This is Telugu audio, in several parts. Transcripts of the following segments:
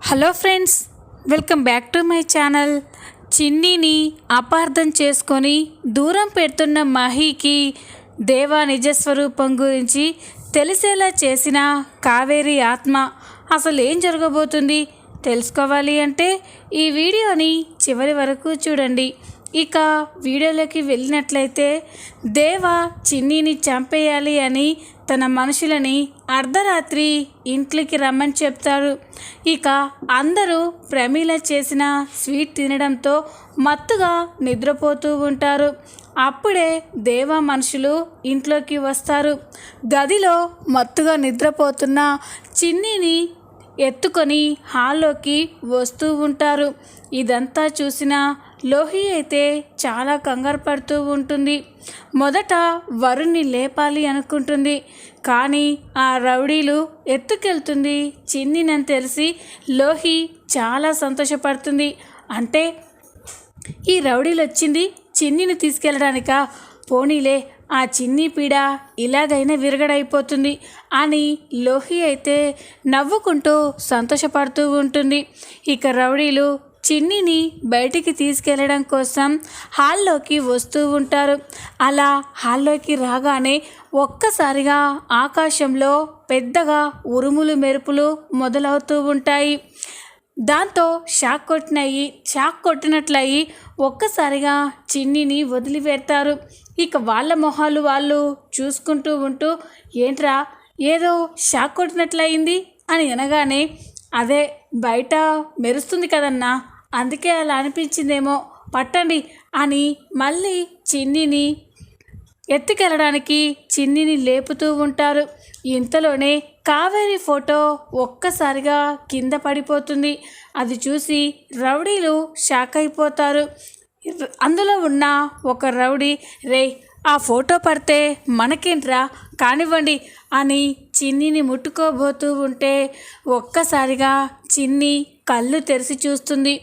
Hello friends, welcome back to my channel. చిన్నీని అపార్థం చేసుకొని దూరం పెడుతున్న మహీకి దేవా నిజస్వరూపం గురించి తెలిసేలా చేసిన కావేరి ఆత్మ. అసలు ఏం జరగబోతుంది తెలుసుకోవాలి అంటే ఈ వీడియోని చివరి వరకు చూడండి. ఇక వీడియోలోకి వెళ్ళినట్లయితే దేవా చిన్నీని చంపేయాలి అని తన మనుషులని అర్ధరాత్రి ఇంట్లోకి రమ్మని చెప్తారు. ఇక అందరూ ప్రమీల చేసిన స్వీట్ తినడంతో మత్తుగా నిద్రపోతూ ఉంటారు. అప్పుడే దేవా మనుషులు ఇంట్లోకి వస్తారు. గదిలో మత్తుగా నిద్రపోతున్న చిన్నీని ఎత్తుకొని హాల్లోకి వస్తూ ఉంటారు. ఇదంతా చూసిన లోహి అయితే చాలా కంగారు పడుతూ ఉంటుంది. మొదట వరుణ్ణి లేపాలి అనుకుంటుంది, కానీ ఆ రౌడీలు ఎత్తుకెళ్తుంది చిన్నీనని తెలిసి లోహి చాలా సంతోషపడుతుంది. అంటే ఈ రౌడీలు వచ్చింది చిన్నీని తీసుకెళ్ళడానికా, పోనీలే ఆ చిన్ని పీడ ఇలాగైనా విరగడైపోతుంది అని లోహి అయితే నవ్వుకుంటూ సంతోషపడుతూ ఉంటుంది. ఇక రౌడీలు చిన్నీని బయటికి తీసుకెళ్లడం కోసం హాల్లోకి వస్తూ ఉంటారు. అలా హాల్లోకి రాగానే ఒక్కసారిగా ఆకాశంలో పెద్దగా ఉరుములు మెరుపులు మొదలవుతూ ఉంటాయి. దాంతో షాక్ కొట్టినట్లయి ఒక్కసారిగా చిన్నీని వదిలిపెడతారు. ఇక వాళ్ళ మొహాలు వాళ్ళు చూసుకుంటూ ఉంటూ, ఏంట్రా ఏదో షాక్ కొట్టినట్లయింది అని అనగానే, అదే బయట మెరుస్తుంది కదన్నా, అందుకే అలా అనిపించిందేమో, పట్టండి అని మళ్ళీ చిన్నీని ఎత్తుకెళ్ళడానికి చిన్నీని లేపుతూ ఉంటారు. ఇంతలోనే కావేరి ఫోటో ఒక్కసారిగా కింద పడిపోతుంది. అది చూసి రౌడీలు షాక్ అయిపోతారు. అందులో ఉన్న ఒక రౌడీ, రే ఆ ఫోటో పడితే మనకేంట్రా, కానివ్వండి అని చిన్నీని ముట్టుకోబోతూ ఉంటే ఒక్కసారిగా చిన్ని కళ్ళు తెరిచి చూస్తుంది.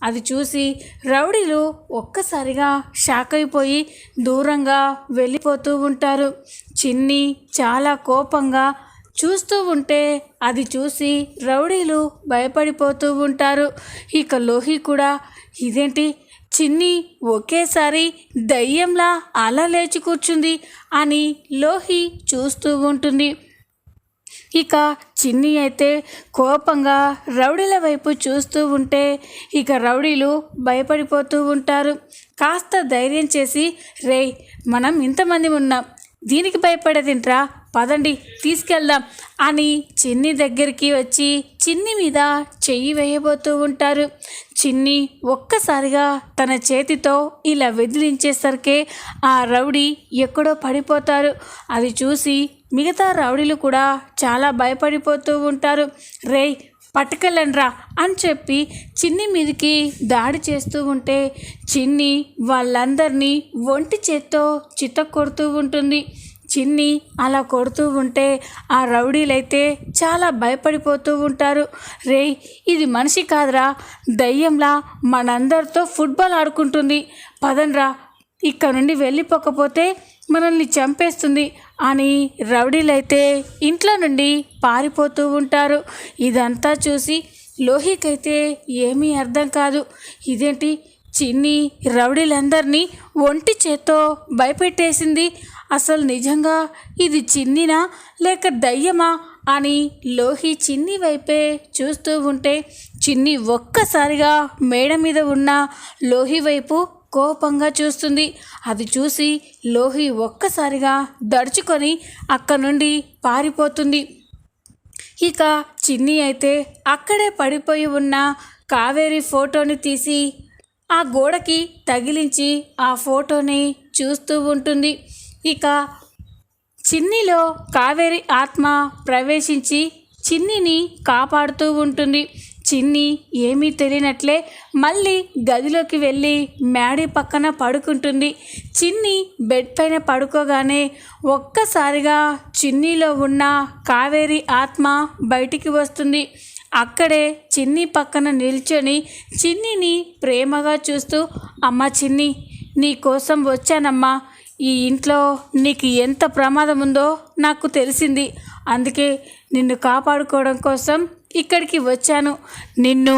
అది చూసి రౌడీలు ఒక్కసారిగా షాక్ అయిపోయి దూరంగా వెళ్ళిపోతూ ఉంటారు. చిన్ని చాలా కోపంగా చూస్తూ ఉంటే అది చూసి రౌడీలు భయపడిపోతూ ఉంటారు. ఇక లోహి కూడా, ఇదేంటి చిన్ని ఒకేసారి దయ్యంలా అలా లేచి కూర్చుంది అని లోహి చూస్తూ ఉంటుంది. ఇక చిన్ని అయితే కోపంగా రౌడీల వైపు చూస్తూ ఉంటే ఇక రౌడీలు భయపడిపోతూ ఉంటారు. కాస్త ధైర్యం చేసి, రే మనం ఇంతమంది ఉన్నాం, దీనికి భయపడేదింట్రా, పదండి తీసుకెళ్దాం అని చిన్ని దగ్గరికి వచ్చి చిన్ని మీద చెయ్యి వేయబోతూ ఉంటారు. చిన్ని ఒక్కసారిగా తన చేతితో ఇలా వెదిలించేసరికే ఆ రౌడీ ఎక్కడో పడిపోతారు. అది చూసి మిగతా రౌడీలు కూడా చాలా భయపడిపోతూ ఉంటారు. రేయ్ పట్టుకెళ్ళండ్రా అని చెప్పి చిన్ని మీదకి దాడి చేస్తూ ఉంటే చిన్ని వాళ్ళందరినీ ఒంటి చేత్తో చితక్కొడుతూ ఉంటుంది. చిన్ని అలా కొడుతూ ఉంటే ఆ రౌడీలైతే చాలా భయపడిపోతూ ఉంటారు. రేయ్ ఇది మనిషి కాదురా, దయ్యంలా మనందరితో ఫుట్బాల్ ఆడుకుంటుంది, పదండ్రా ఇక్కడ నుండి వెళ్ళిపోకపోతే మనల్ని చంపేస్తుంది అని రౌడీలైతే ఇంట్లో నుండి పారిపోతూ ఉంటారు. ఇదంతా చూసి లోహికైతే ఏమీ అర్థం కాదు. ఇదేంటి చిన్ని రౌడీలందరినీ ఒంటి చేత్తో భయపెట్టేసింది, అసలు నిజంగా ఇది చిన్నినా లేక దయ్యమా అని లోహి చిన్ని వైపే చూస్తూ ఉంటే చిన్ని ఒక్కసారిగా మేడ మీద ఉన్న లోహి వైపు కోపంగా చూస్తుంది. అది చూసి లోహి ఒక్కసారిగా దడుచుకొని అక్కడి నుండి పారిపోతుంది. ఇక చిన్ని అయితే అక్కడే పడిపోయి ఉన్న కావేరి ఫోటోని తీసి ఆ గోడకి తగిలించి ఆ ఫోటోని చూస్తూ ఉంటుంది. ఇక చిన్నిలో కావేరి ఆత్మ ప్రవేశించి చిన్నిని కాపాడుతూ ఉంటుంది. చిన్ని ఏమీ తెలియనట్లే మళ్ళీ గదిలోకి వెళ్ళి మేడ పక్కన పడుకుంటుంది. చిన్ని బెడ్ పైన పడుకోగానే ఒక్కసారిగా చిన్నిలో ఉన్న కావేరి ఆత్మ బయటికి వస్తుంది. అక్కడే చిన్ని పక్కన నిల్చొని చిన్నిని ప్రేమగా చూస్తూ, అమ్మ చిన్ని నీ కోసం వచ్చానమ్మా, ఈ ఇంట్లో నీకు ఎంత ప్రమాదం ఉందో నాకు తెలిసింది, అందుకే నిన్ను కాపాడుకోవడం కోసం ఇక్కడికి వచ్చాను, నిన్ను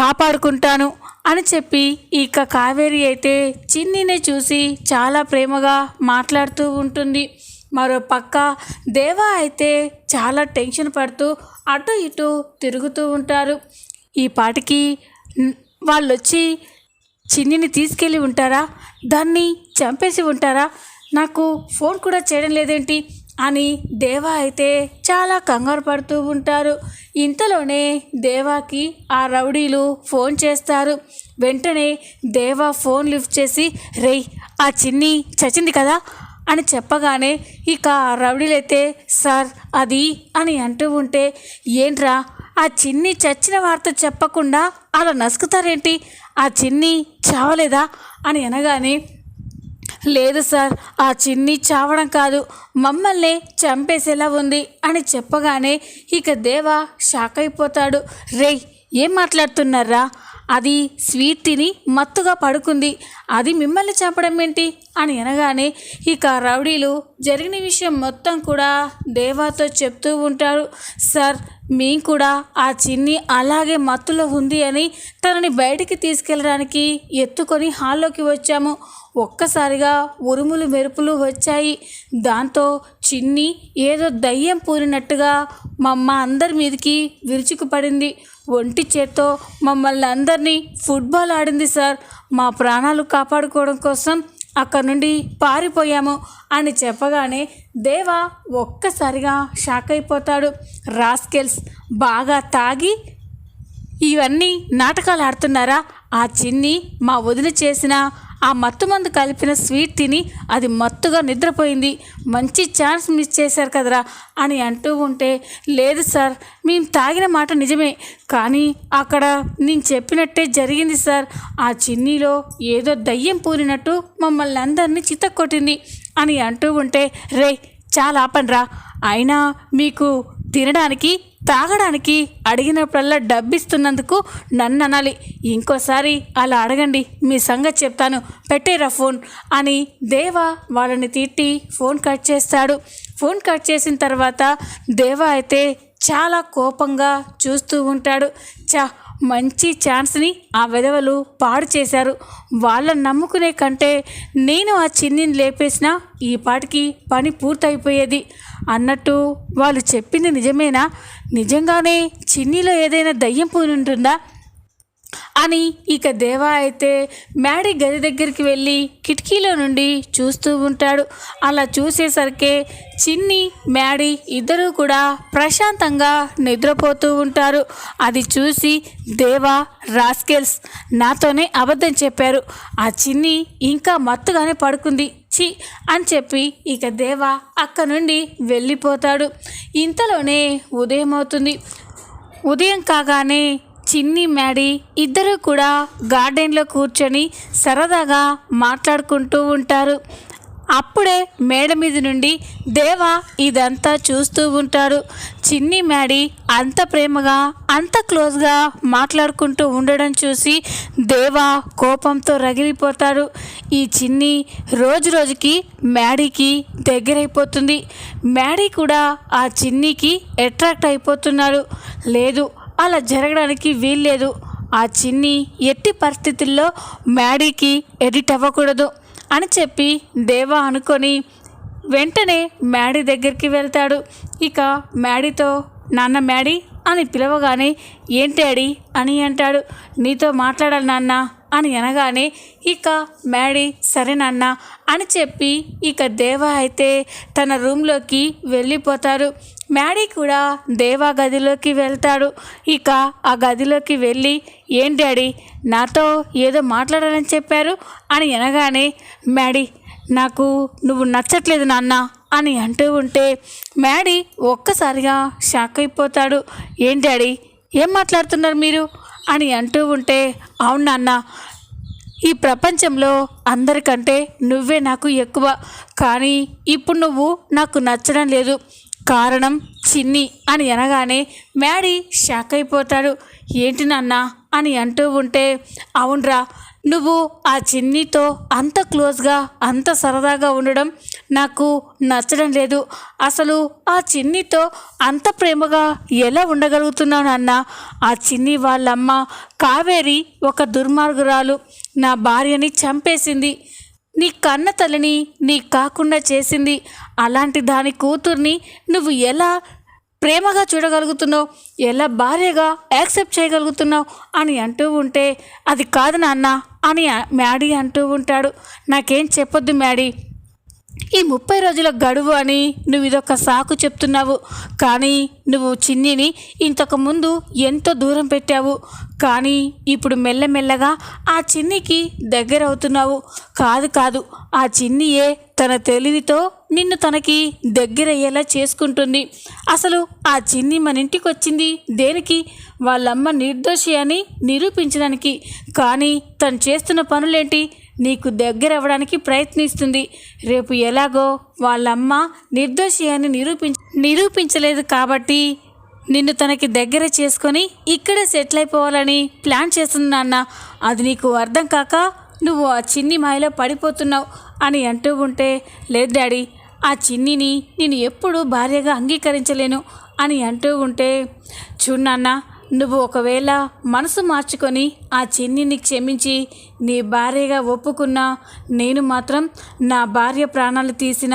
కాపాడుకుంటాను అని చెప్పి ఇక కావేరి అయితే చిన్నిని చూసి చాలా ప్రేమగా మాట్లాడుతూ ఉంటుంది. మరో పక్క దేవా అయితే చాలా టెన్షన్ పడుతూ అటు ఇటు తిరుగుతూ ఉంటారు. ఈ పాటికి వాళ్ళు వచ్చి చిన్నిని తీసుకెళ్ళి ఉంటారా, దాన్ని చంపేసి ఉంటారా, నాకు ఫోన్ కూడా చేయడం లేదేంటి అని దేవా అయితే చాలా కంగారు పడుతూ ఉంటారు. ఇంతలోనే దేవాకి ఆ రౌడీలు ఫోన్ చేస్తారు. వెంటనే దేవా ఫోన్ లిఫ్ట్ చేసి, రేయ్ ఆ చిన్ని చచ్చింది కదా అని చెప్పగానే ఇక రౌడీలైతే సార్ అది అని అంటూ ఉంటే, ఏంట్రా ఆ చిన్ని చచ్చిన వార్త చెప్పకుండా అలా నసుకుతారేంటి, ఆ చిన్ని చావలేదా అని అనగానే, లేదు సార్ ఆ చిన్ని చావడం కాదు, మమ్మల్ని చంపేసేలా ఉంది అని చెప్పగానే ఇక దేవా షాక్ అయిపోతాడు. రేయ్ ఏం మాట్లాడుతున్నారా, అది స్వీట్ తిని మత్తుగా పడుకుంది, అది మిమ్మల్ని చంపడం ఏంటి అని అనగానే ఇక రౌడీలు జరిగిన విషయం మొత్తం కూడా దేవాతో చెప్తూ ఉంటారు. సార్ మేము కూడా ఆ చిన్ని అలాగే మత్తులో ఉంది అని తనని బయటికి తీసుకెళ్ళడానికి ఎత్తుకొని హాల్లోకి వచ్చాము. ఒక్కసారిగా ఉరుములు మెరుపులు వచ్చాయి. దాంతో చిన్ని ఏదో దయ్యం పూరినట్టుగా మా అందరి మీదకి విరుచుకుపడింది. ఒంటి చేత్తో మమ్మల్ని అందరినీ ఫుట్బాల్ ఆడింది సార్. మా ప్రాణాలు కాపాడుకోవడం కోసం అక్కడి నుండి పారిపోయాము అని చెప్పగానే దేవా ఒక్కసారిగా షాక్ అయిపోతాడు. రాస్కెల్స్ బాగా తాగి ఇవన్నీ నాటకాలు ఆడుతున్నారా, ఆ చిన్ని మా వదిలి చేసిన ఆ మత్తుమందు కలిపిన స్వీట్ తిని అది మత్తుగా నిద్రపోయింది, మంచి ఛాన్స్ మిస్ చేశారు కదరా అని అంటూ ఉంటే, లేదు సార్ మేము తాగిన మాట నిజమే, కానీ అక్కడ నేను చెప్పినట్టే జరిగింది సార్. ఆ చిన్నీలో ఏదో దయ్యం పూరినట్టు మమ్మల్ని అందరినీ చితక్కొట్టింది అని అంటూ ఉంటే, రే చాలా ఆపండ్రా, అయినా మీకు తినడానికి తాగడానికి అడిగినప్పుడల్లా డబ్బిస్తున్నందుకు నన్ను అనాలి, ఇంకోసారి అలా అడగండి మీ సంగతి చెప్తాను, పెట్టేరా ఫోన్ అని దేవా వాళ్ళని తిట్టి ఫోన్ కట్ చేస్తాడు. ఫోన్ కట్ చేసిన తర్వాత దేవా అయితే చాలా కోపంగా చూస్తూ ఉంటాడు. మంచి ఛాన్స్ని ఆ విధవలు పాడు చేశారు, వాళ్ళని నమ్ముకునే కంటే నేను ఆ చిన్నిని లేపేసినా ఈ పాటికి పని పూర్తయిపోయేది అన్నట్టు వాళ్ళు చెప్పింది నిజమేనా, నిజంగానే చిన్నిలో ఏదైనా దయ్యం పూని ఉంటుందా అని ఇక దేవా అయితే మ్యాడీ గది దగ్గరికి వెళ్ళి కిటికీలో నుండి చూస్తూ ఉంటాడు. అలా చూసేసరికి చిన్ని మ్యాడీ ఇద్దరూ కూడా ప్రశాంతంగా నిద్రపోతూ ఉంటారు. అది చూసి దేవా రాస్కెల్స్ నాతోనే అబద్ధం చెప్పారు, ఆ చిన్ని ఇంకా మత్తుగానే పడుకుంది చి అని చెప్పి ఇక దేవా అక్క నుండి వెళ్ళిపోతాడు. ఇంతలోనే ఉదయం అవుతుంది. ఉదయం కాగానే చిన్ని మ్యాడీ ఇద్దరూ కూడా గార్డెన్లో కూర్చొని సరదాగా మాట్లాడుకుంటూ ఉంటారు. అప్పుడే మేడ మీద నుండి దేవా ఇదంతా చూస్తూ ఉంటాడు. చిన్ని మ్యాడీ అంత ప్రేమగా అంత క్లోజ్గా మాట్లాడుకుంటూ ఉండడం చూసి దేవా కోపంతో రగిలిపోతాడు. ఈ చిన్ని రోజు రోజుకి మ్యాడీకి దగ్గరైపోతుంది, మ్యాడీ కూడా ఆ చిన్నికి అట్రాక్ట్ అయిపోతున్నాడు. లేదు అలా జరగడానికి వీల్లేదు, ఆ చిన్ని ఎట్టి పరిస్థితుల్లో మ్యాడీకి ఎడిట్ అవ్వకూడదు అని చెప్పి దేవా అనుకొని వెంటనే మ్యాడీ దగ్గరికి వెళ్తాడు. ఇక మ్యాడీతో నాన్న మ్యాడీ అని పిలవగానే ఏంటి డాడీ అని అంటాడు. నీతో మాట్లాడాలి నాన్న అని అనగానే ఇక మ్యాడీ సరే నాన్న అని చెప్పి ఇక దేవా అయితే తన రూమ్లోకి వెళ్ళిపోతారు. మ్యాడీ కూడా దేవా గదిలోకి వెళ్తాడు. ఇక ఆ గదిలోకి వెళ్ళి ఏం డాడీ నాతో ఏదో మాట్లాడాలని చెప్పారు అని అనగానే మ్యాడీ నాకు నువ్వు నచ్చట్లేదు నాన్న అని అంటూ ఉంటే మ్యాడీ ఒక్కసారిగా షాక్ అయిపోతాడు. ఏం డాడీ ఏం మాట్లాడుతున్నారు మీరు అని అంటూ ఉంటే అవును నాన్న, ఈ ప్రపంచంలో అందరికంటే నువ్వే నాకు ఎక్కువ, కానీ ఇప్పుడు నువ్వు నాకు నచ్చడం లేదు, కారణం చిన్ని అని అనగానే మ్యాడీ షాక్ అయిపోతాడు. ఏంటి నాన్న అని అంటూ ఉంటే అవునరా నువ్వు ఆ చిన్నితో అంత క్లోజ్గా అంత సరదాగా ఉండడం నాకు నచ్చడం లేదు. అసలు ఆ చిన్నితో అంత ప్రేమగా ఎలా ఉండగలుగుతున్నావు నాన్న? ఆ చిన్ని వాళ్ళమ్మ కావేరి ఒక దుర్మార్గురాలు, నా భార్యని చంపేసింది, నీ కన్న తల్లిని నీ కాకుండా చేసింది. అలాంటి దాని కూతుర్ని నువ్వు ఎలా ప్రేమగా చూడగలుగుతున్నావు, ఎలా భార్యగా యాక్సెప్ట్ చేయగలుగుతున్నావు అని అంటూ ఉంటే, అది కాదు నాన్న అని మ్యాడీ అంటూ ఉంటాడు. నాకేం చెప్పొద్దు మ్యాడీ, ఈ 30 రోజుల గడువు అని నువ్వు ఇదొక సాకు చెప్తున్నావు, కానీ నువ్వు చిన్నిని ఇంతకుముందు ఎంతో దూరం పెట్టావు, కానీ ఇప్పుడు మెల్లమెల్లగా ఆ చిన్నికి దగ్గర అవుతున్నావు. కాదు, ఆ చిన్నియే తన తెలివితో నిన్ను తనకి దగ్గరయ్యేలా చేసుకుంటుంది. అసలు ఆ చిన్ని మన ఇంటికి వచ్చింది దేనికి? వాళ్ళమ్మ నిర్దోషి అని నిరూపించడానికి. కానీ తను చేస్తున్న పనులేంటి? నీకు దగ్గర అవ్వడానికి ప్రయత్నిస్తుంది. రేపు ఎలాగో వాళ్ళమ్మ నిర్దోషి అని నిరూపించలేదు కాబట్టి నిన్ను తనకి దగ్గర చేసుకొని ఇక్కడే సెటిల్ అయిపోవాలని ప్లాన్ చేస్తుంది నాన్న. అది నీకు అర్థం కాక నువ్వు ఆ చిన్ని మాయలో పడిపోతున్నావు అని అంటూ ఉంటే, లేదు డాడీ, ఆ చిన్నిని నేను ఎప్పుడూ భార్యగా అంగీకరించలేను అని అంటూ ఉంటే, చూడు నాన్న, నువ్వు ఒకవేళ మనసు మార్చుకొని ఆ చిన్నిని క్షమించి నీ భార్యగా ఒప్పుకున్నా, నేను మాత్రం నా భార్య ప్రాణాలు తీసిన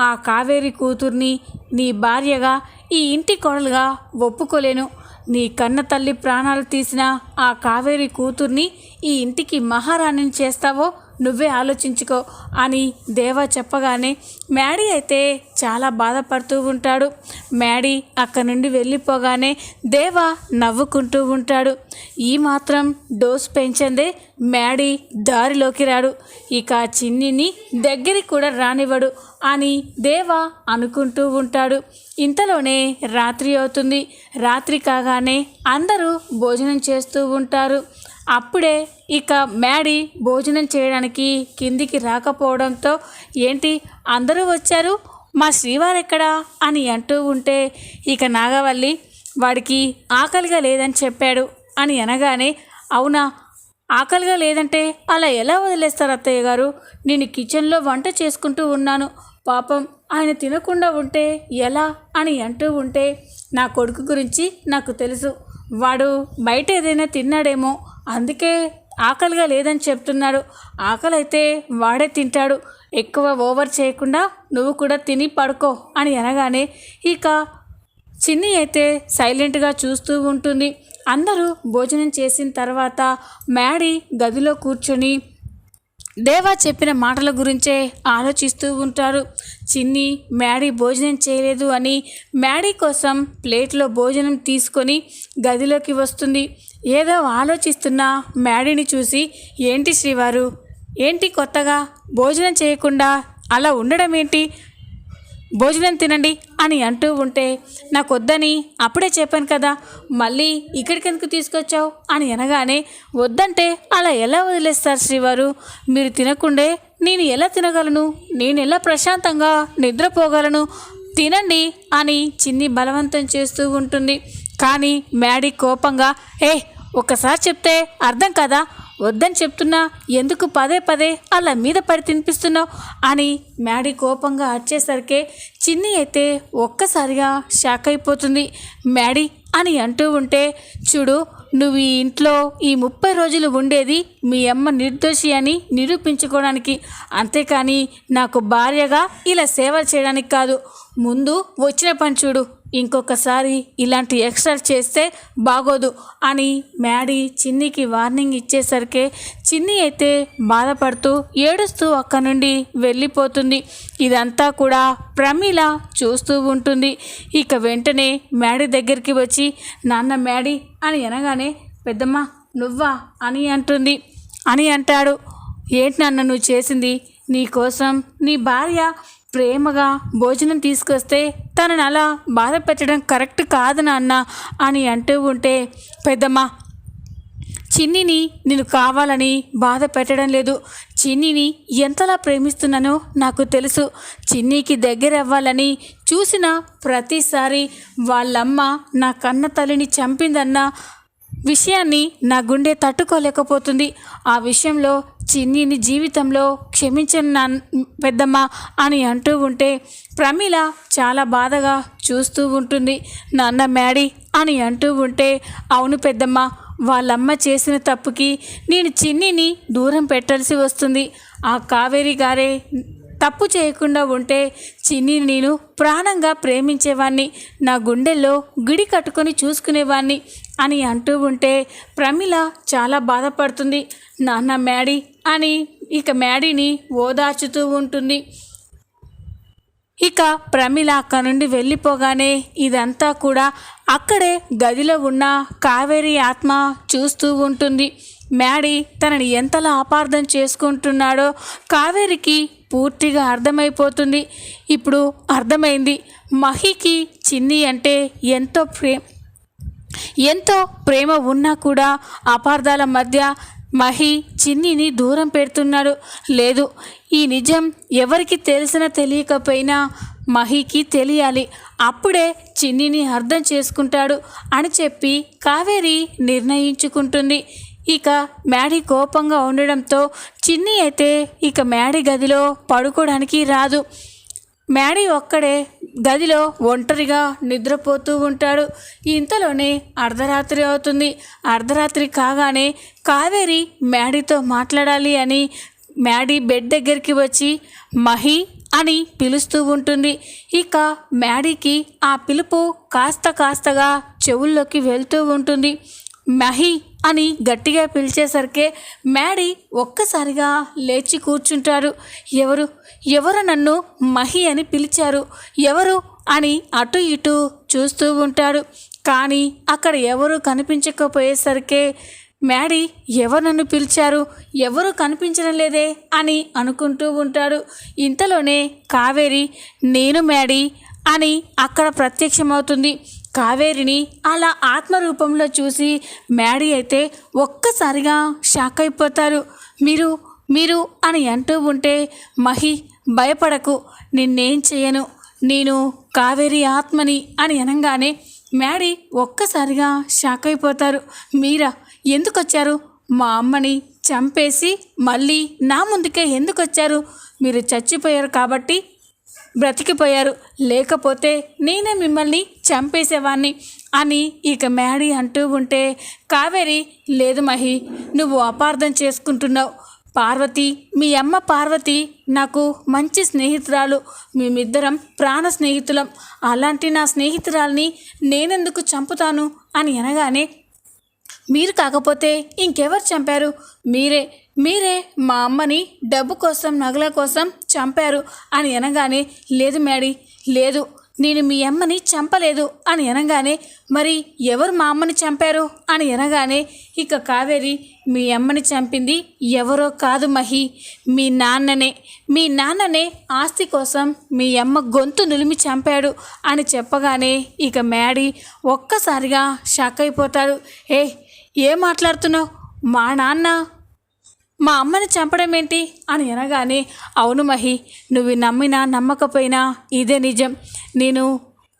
ఆ కావేరి కూతుర్ని నీ భార్యగా ఈ ఇంటి కోడలుగా ఒప్పుకోలేను. నీ కన్న తల్లి ప్రాణాలు తీసిన ఆ కావేరి కూతుర్ని ఈ ఇంటికి మహారాణిని చేస్తావో నువ్వే ఆలోచించుకో అని దేవా చెప్పగానే మ్యాడీ అయితే చాలా బాధపడుతూ ఉంటాడు. మ్యాడీ అక్కడి నుండి వెళ్ళిపోగానే దేవా నవ్వుకుంటూ ఉంటాడు. ఈ మాత్రం డోస్ పెంచందే మ్యాడీ దారిలోకి రాడు, ఇక చిన్నిని దగ్గరికి కూడా రానివ్వడు అని దేవా అనుకుంటూ ఉంటాడు. ఇంతలోనే రాత్రి అవుతుంది. రాత్రి కాగానే అందరూ భోజనం చేస్తూ ఉంటారు. అప్పుడే ఇక మ్యాడీ భోజనం చేయడానికి కిందికి రాకపోవడంతో, ఏంటి అందరూ వచ్చారు, మా శ్రీవారు ఎక్కడా అని అంటూ ఉంటే, ఇక నాగవల్లి వాడికి ఆకలిగా లేదని చెప్పాడు అని అనగానే, అవునా, ఆకలిగా లేదంటే అలా ఎలా వదిలేస్తారు అత్తయ్య గారు? నేను కిచెన్లో వంట చేసుకుంటూ ఉన్నాను, పాపం ఆయన తినకుండా ఉంటే ఎలా అని అంటూ ఉంటే, నా కొడుకు గురించి నాకు తెలుసు, వాడు బయట ఏదైనా తిన్నాడేమో, అందుకే ఆకలిగా లేదని చెప్తున్నాడు. ఆకలి అయితే వాడే తింటాడు, ఎక్కువ ఓవర్ చేయకుండా నువ్వు కూడా తిని పడుకో అని అనగానే ఇక చిన్ని అయితే సైలెంట్గా చూస్తూ ఉంటుంది. అందరూ భోజనం చేసిన తర్వాత మ్యాడీ గదిలో కూర్చొని దేవా చెప్పిన మాటల గురించే ఆలోచిస్తూ ఉంటారు. చిన్ని మ్యాడీ భోజనం చేయలేదు అని మ్యాడీ కోసం ప్లేట్లో భోజనం తీసుకొని గదిలోకి వస్తుంది. ఏదో ఆలోచిస్తున్న మ్యాడీని చూసి, ఏంటి శ్రీవారు, ఏంటి కొత్తగా భోజనం చేయకుండా అలా ఉండడం ఏంటి, భోజనం తినండి అని అంటూ ఉంటే, నాకు వద్దని అప్పుడే చెప్పాను కదా, మళ్ళీ ఇక్కడికెందుకు తీసుకొచ్చావు అని అనగానే, వద్దంటే అలా ఎలా వదిలేస్తారు శ్రీవారు, మీరు తినకుండే నేను ఎలా తినగలను, నేను ఎలా ప్రశాంతంగా నిద్రపోగలను, తినండి అని చిన్ని బలవంతం చేస్తూ ఉంటుంది. కానీ మ్యాడీ కోపంగా, ఒక్కసారి చెప్తే అర్థం కదా, వద్దని చెప్తున్నా ఎందుకు పదే పదే అలా మీద పడి తినిపిస్తున్నావు అని మ్యాడీ కోపంగా అరిచేసరికి చిన్ని అయితే ఒక్కసారిగా షాక్ అయిపోతుంది. మ్యాడీ అని అంటూ ఉంటే, చూడు, నువ్వు ఈ ఇంట్లో ఈ 30 రోజులు ఉండేది మీ అమ్మ నిర్దోషి అని నిరూపించుకోవడానికి, అంతేకాని నాకు భార్యగా ఇలా సేవ చేయడానికి కాదు. ముందు వచ్చిన పని చూడు, ఇంకొకసారి ఇలాంటి ఎక్స్ట్రా చేస్తే బాగోదు అని మ్యాడీ చిన్నికి వార్నింగ్ ఇచ్చేసరికి చిన్ని అయితే బాధపడుతూ ఏడుస్తూ అక్కడి నుండి వెళ్ళిపోతుంది. ఇదంతా కూడా ప్రమీల చూస్తూ ఉంటుంది. ఇక వెంటనే మ్యాడీ దగ్గరికి వచ్చి, నాన్న మ్యాడీ అని అనగానే, పెద్దమ్మ నువ్వా అని అంటాడు. ఏంటి నాన్న నువ్వు చేసింది? నీకోసం నీ భార్య ప్రేమగా భోజనం తీసుకొస్తే తనని అలా బాధ పెట్టడం కరెక్ట్ కాదు నాన్న అని అంటూ ఉంటే, పెద్దమ్మ, చిన్నిని నేను కావాలని బాధ పెట్టడం లేదు, చిన్నిని ఎంతలా ప్రేమిస్తున్నానో నాకు తెలుసు. చిన్నికి దగ్గర అవ్వాలని చూసిన ప్రతిసారి వాళ్ళమ్మ నా కన్న తల్లిని చంపిందన్నా విషయాన్ని నా గుండె తట్టుకోలేకపోతుంది. ఆ విషయంలో చిన్నిని జీవితంలో క్షమించను నా పెద్దమ్మ అని అంటూ ఉంటే ప్రమీల చాలా బాధగా చూస్తూ ఉంటుంది. నాన్న మ్యాడీ అని అంటూ ఉంటే అవును పెద్దమ్మ, వాళ్ళమ్మ చేసిన తప్పుకి నేను చిన్నిని దూరం పెట్టాల్సి వస్తుంది. ఆ కావేరి గారే తప్పు చేయకుండా ఉంటే చిన్నిని నేను ప్రాణంగా ప్రేమించేవాణ్ణి, నా గుండెల్లో గుడి కట్టుకొని చూసుకునేవాణ్ణి అని అంటూ ఉంటే ప్రమీల చాలా బాధపడుతుంది. నాన్న మ్యాడీ అని ఇక మ్యాడీని ఓదార్చుతూ ఉంటుంది. ఇక ప్రమీల అక్కడి నుండి వెళ్ళిపోగానే ఇదంతా కూడా అక్కడే గదిలో ఉన్న కావేరి ఆత్మ చూస్తూ ఉంటుంది. మ్యాడీ తనని ఎంతలా అపార్థం చేసుకుంటున్నాడో కావేరికి పూర్తిగా అర్థమైపోతుంది. ఇప్పుడు అర్థమైంది, మహికి చిన్ని అంటే ఎంతో ప్రేమ ఉన్నా కూడా అపార్థాల మధ్య మహి చిన్నిని దూరం పెడుతున్నాడు. లేదు, ఈ నిజం ఎవరికి తెలిసినా తెలియకపోయినా మహికి తెలియాలి, అప్పుడే చిన్నిని అర్థం చేసుకుంటాడు అని చెప్పి కావేరి నిర్ణయించుకుంటుంది. ఇక మ్యాడీ కోపంగా ఉండడంతో చిన్ని అయితే ఇక మ్యాడీ గదిలో పడుకోవడానికి రాదు. మ్యాడీ ఒక్కడే గదిలో ఒంటరిగా నిద్రపోతూ ఉంటాడు. ఇంతలోనే అర్ధరాత్రి అవుతుంది. అర్ధరాత్రి కాగానే కావేరి మ్యాడీతో మాట్లాడాలి అని మ్యాడీ బెడ్ దగ్గరికి వచ్చి మహి అని పిలుస్తూ ఉంటుంది. ఇక మ్యాడీకి ఆ పిలుపు కాస్తగా చెవుల్లోకి వెళ్తూ ఉంటుంది. మహి అని గట్టిగా పిలిచేసరికే మ్యాడీ ఒక్కసారిగా లేచి కూర్చుంటారు. ఎవరు నన్ను మహి అని పిలిచారు, ఎవరు అని అటు ఇటు చూస్తూ ఉంటాడు. కానీ అక్కడ ఎవరు కనిపించకపోయేసరికే మ్యాడీ ఎవరు నన్ను పిలిచారు, ఎవరు కనిపించడం లేదే అని అనుకుంటూ ఉంటాడు. ఇంతలోనే కావేరి నేను మ్యాడీ అని అక్కడ ప్రత్యక్షమవుతుంది. కావేరిని అలా ఆత్మరూపంలో చూసి మ్యాడీ అయితే ఒక్కసారిగా షాక్ అయిపోతారు. మీరు అని అంటూ ఉంటే మహి భయపడకు, నిన్నేం చేయను, నేను కావేరి ఆత్మని అని అనగానే మ్యాడీ ఒక్కసారిగా షాక్ అయిపోతారు. మీరా ఎందుకు వచ్చారు? మా అమ్మని చంపేసి మళ్ళీ నా ముందుకే ఎందుకు వచ్చారు? మీరు చచ్చిపోయారు కాబట్టి బ్రతికిపోయారు, లేకపోతే నేనే మిమ్మల్ని చంపేసేవాణ్ణి అని ఇక మ్యాడీ అంటూ ఉంటే కావేరి లేదు మహి, నువ్వు అపార్థం చేసుకుంటున్నావు. పార్వతి, మీ అమ్మ పార్వతి నాకు మంచి స్నేహితురాలు, మేమిద్దరం ప్రాణ స్నేహితులం, అలాంటి నా స్నేహితురాల్ని నేనెందుకు చంపుతాను అని అనగానే మీరు కాకపోతే ఇంకెవరు చంపారు? మీరే మా అమ్మని డబ్బు కోసం నగల కోసం చంపారు అని అనగానే లేదు మ్యాడీ, లేదు, నేను మీ అమ్మని చంపలేదు అని అనగానే మరి ఎవరు మా అమ్మని చంపారు అని అనగానే ఇక కావేరి మీ అమ్మని చంపింది ఎవరో కాదు మహి, మీ నాన్ననే ఆస్తి కోసం మీ అమ్మ గొంతు నులిమి చంపాడు అని చెప్పగానే ఇక మ్యాడీ ఒక్కసారిగా షాక్ అయిపోతాడు. ఏం మాట్లాడుతున్నావు? మా నాన్న మా అమ్మని చంపడం ఏంటి అని అనగానే అవును మహి, నువ్వు నమ్మినా నమ్మకపోయినా ఇదే నిజం. నేను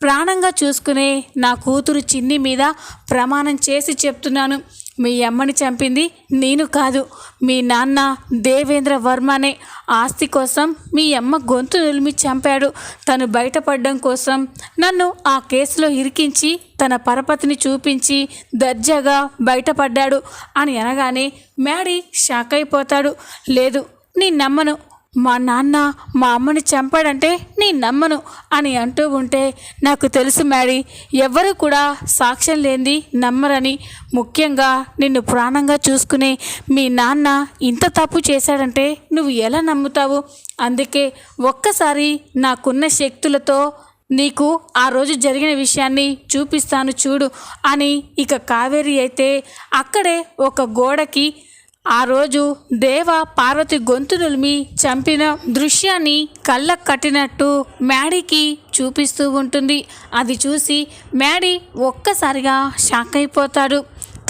ప్రాణంగా చూసుకునే నా కూతురు చిన్ని మీద ప్రమాణం చేసి చెప్తున్నాను, మీ అమ్మని చంపింది నేను కాదు, మీ నాన్న దేవేంద్ర వర్మనే ఆస్తి కోసం మీ అమ్మ గొంతు నిలిమి చంపాడు. తను బయటపడడం కోసం నన్ను ఆ కేసులో ఇరికించి తన పరపతిని చూపించి దర్జాగా బయటపడ్డాడు అని అనగానే మ్యాడీ షాక్ అయిపోతాడు. లేదు, నేను నమ్మను, మా నాన్న మా అమ్మని చంపాడంటే నేను నమ్మను అని అంటూ ఉంటే నాకు తెలుసు మ్యాడీ, ఎవ్వరూ కూడా సాక్ష్యం లేనిది నమ్మరని, ముఖ్యంగా నిన్ను ప్రాణంగా చూసుకునే మీ నాన్న ఇంత తప్పు చేశాడంటే నువ్వు ఎలా నమ్ముతావు? అందుకే ఒక్కసారి నాకున్న శక్తులతో నీకు ఆ రోజు జరిగిన విషయాన్ని చూపిస్తాను చూడు అని ఇక కావేరి అయితే అక్కడే ఒక గోడకి ఆ రోజు దేవ పార్వతి గొంతు నులిమి చంపిన దృశ్యాన్ని కళ్ళకు కట్టినట్టు మ్యాడీకి చూపిస్తూ ఉంటుంది. అది చూసి మ్యాడీ ఒక్కసారిగా షాక్ అయిపోతాడు.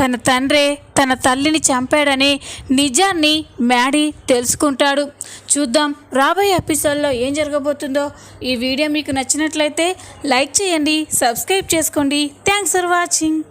తన తండ్రే తన తల్లిని చంపాడనే నిజాన్ని మ్యాడీ తెలుసుకుంటాడు. చూద్దాం రాబోయే ఎపిసోడ్లో ఏం జరగబోతుందో. ఈ వీడియో మీకు నచ్చినట్లయితే లైక్ చేయండి, సబ్స్క్రైబ్ చేసుకోండి. Thanks for watching.